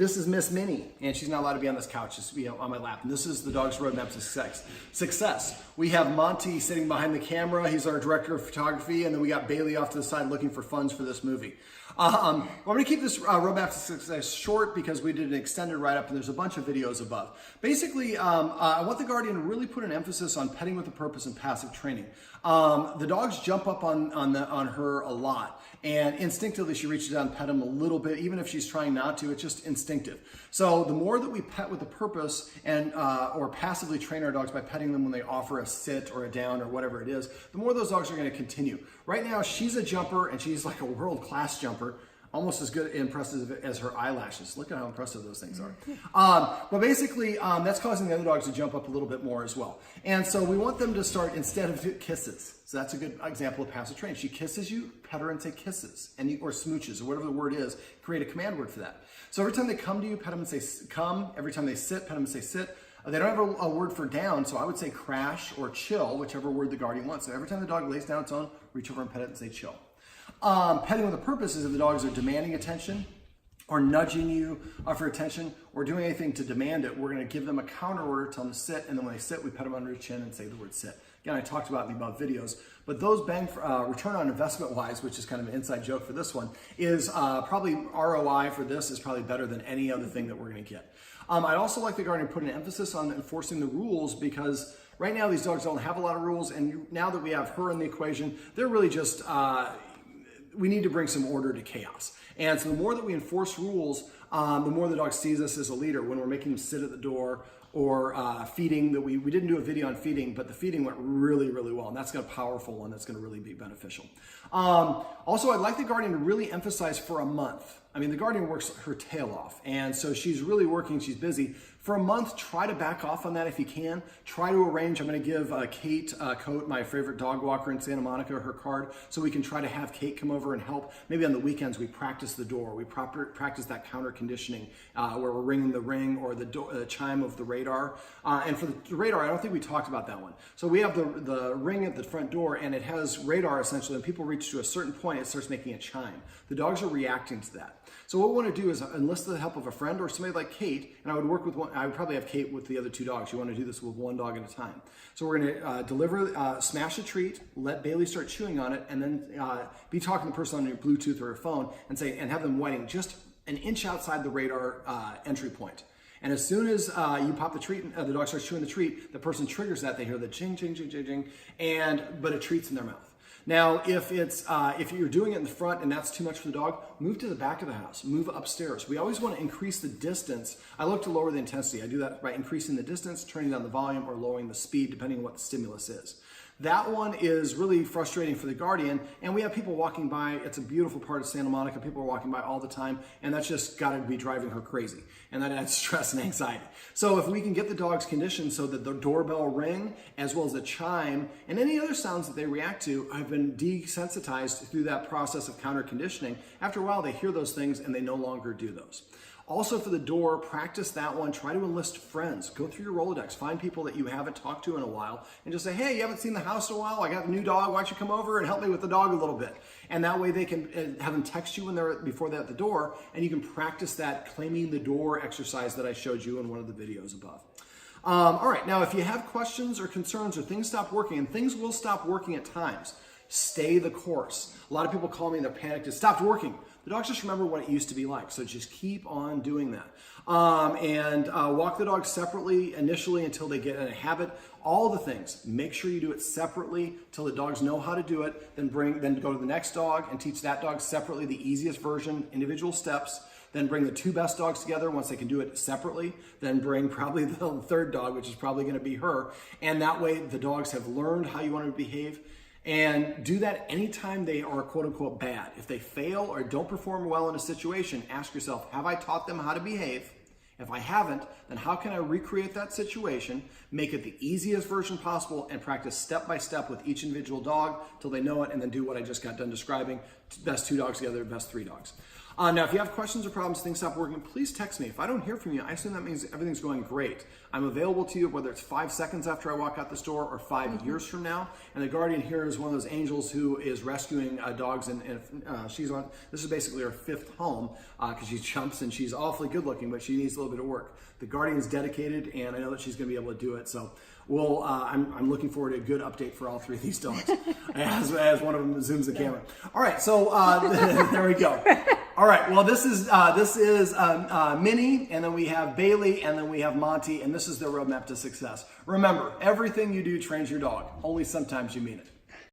this is Miss Mini, and she's not allowed to be on this couch, just on my lap. And this is the dog's roadmap to success. We have Monty sitting behind the camera. He's our director of photography, and then we got Bailey off to the side looking for funds for this movie. I'm going to keep this roadmap to success short because we did an extended write-up, and there's a bunch of videos above. Basically, I want the Guardian to really put an emphasis on petting with a purpose and passive training. The dogs jump up on her a lot, and instinctively she reaches out and pet him a little bit, even if she's trying not to. It's just instinctive. So the more that we pet with a purpose and or passively train our dogs by petting them when they offer a sit or a down or whatever it is, the more those dogs are going to continue. Right now, she's a jumper, and she's like a world-class jumper. Almost as good impressive as her eyelashes. Look at how impressive those things are. But basically, that's causing the other dogs to jump up a little bit more as well. And so we want them to start, instead of kisses. So that's a good example of passive training. She kisses you, pet her and say kisses, or smooches, or whatever the word is. Create a command word for that. So every time they come to you, pet them and say come. Every time they sit, pet them and say sit. They don't have a word for down, so I would say crash or chill, whichever word the Guardian wants. So every time the dog lays down its own, reach over and pet it and say chill. Petting with a purpose is if the dogs are demanding attention or nudging you for attention or doing anything to demand it. We're going to give them a counter order, tell them to sit, and then when they sit, we pet them under the chin and say the word sit. Again, I talked about in the above videos, but those return on investment wise, which is kind of an inside joke for this one, is probably ROI for this is probably better than any other thing that we're going to get. I'd also like the Guardian to put an emphasis on enforcing the rules because right now these dogs don't have a lot of rules, and now that we have her in the equation, they're really just we need to bring some order to chaos. And so the more that we enforce rules, the more the dog sees us as a leader. When we're making them sit at the door or feeding, that we didn't do a video on feeding, but the feeding went really, really well. And that's a powerful one that's going to really be beneficial. Also, I'd like the Guardian to really emphasize for a month. I mean, the Guardian works her tail off. And so she's really working, she's busy. For a month, try to back off on that if you can. Try to arrange, I'm going to give Kate Coate, my favorite dog walker in Santa Monica, her card, so we can try to have Kate come over and help. Maybe on the weekends we practice the door. We practice that counter conditioning where we're ringing the ring or the chime of the radar. And for the radar, I don't think we talked about that one. So we have the ring at the front door, and it has radar essentially. When people reach to a certain point, it starts making a chime. The dogs are reacting to that. So what we want to do is enlist the help of a friend or somebody like Kate, and I would work with one. I would probably have Kate with the other two dogs. You want to do this with one dog at a time. So we're going to smash a treat, let Bailey start chewing on it, and then be talking to the person on your Bluetooth or your phone and have them waiting just an inch outside the radar entry point. And as soon as you pop the treat, the dog starts chewing the treat, the person triggers that. They hear the ching, ching, ching, ching, ching, but a treat's in their mouth. Now, if you're doing it in the front and that's too much for the dog, move to the back of the house, move upstairs. We always want to increase the distance. I look to lower the intensity. I do that by increasing the distance, turning down the volume, or lowering the speed, depending on what the stimulus is. That one is really frustrating for the Guardian, and we have people walking by. It's a beautiful part of Santa Monica. People are walking by all the time, and that's just got to be driving her crazy, and that adds stress and anxiety. So if we can get the dogs conditioned so that the doorbell ring, as well as the chime, and any other sounds that they react to, have been desensitized through that process of counter conditioning. After a while, they hear those things, and they no longer do those. Also for the door, practice that one. Try to enlist friends. Go through your Rolodex. Find people that you haven't talked to in a while and just say, hey, you haven't seen the house in a while? I got a new dog. Why don't you come over and help me with the dog a little bit? And that way they can have them text you before they're at the door, and you can practice that claiming the door exercise that I showed you in one of the videos above. All right, now if you have questions or concerns or things stop working, and things will stop working at times, stay the course. A lot of people call me and they're panicked. It stopped working. The dogs just remember what it used to be like, so just keep on doing that. Walk the dog separately initially until they get in a habit. All the things, make sure you do it separately till the dogs know how to do it. Then go to the next dog and teach that dog separately the easiest version, individual steps. Then bring the two best dogs together once they can do it separately. Then bring probably the third dog, which is probably going to be her. And that way the dogs have learned how you want to behave. And do that anytime they are quote unquote bad. If they fail or don't perform well in a situation, ask yourself, have I taught them how to behave? If I haven't, then how can I recreate that situation, make it the easiest version possible, and practice step by step with each individual dog till they know it, and then do what I just got done describing, best two dogs together, best three dogs. Now, if you have questions or problems, things stop working, please text me. If I don't hear from you, I assume that means everything's going great. I'm available to you, whether it's 5 seconds after I walk out the store or 5 years from now. And the guardian here is one of those angels who is rescuing dogs, and she's on. This is basically her 5th home because she jumps and she's awfully good looking, but she needs a little bit of work. The guardian's dedicated, and I know that she's going to be able to do it. So I'm looking forward to a good update for all 3 of these dogs as one of them zooms the camera. All right, so there we go. All right, well, this is Minnie, and then we have Bailey, and then we have Monty, and this is their roadmap to success. Remember, everything you do trains your dog. Only sometimes you mean it.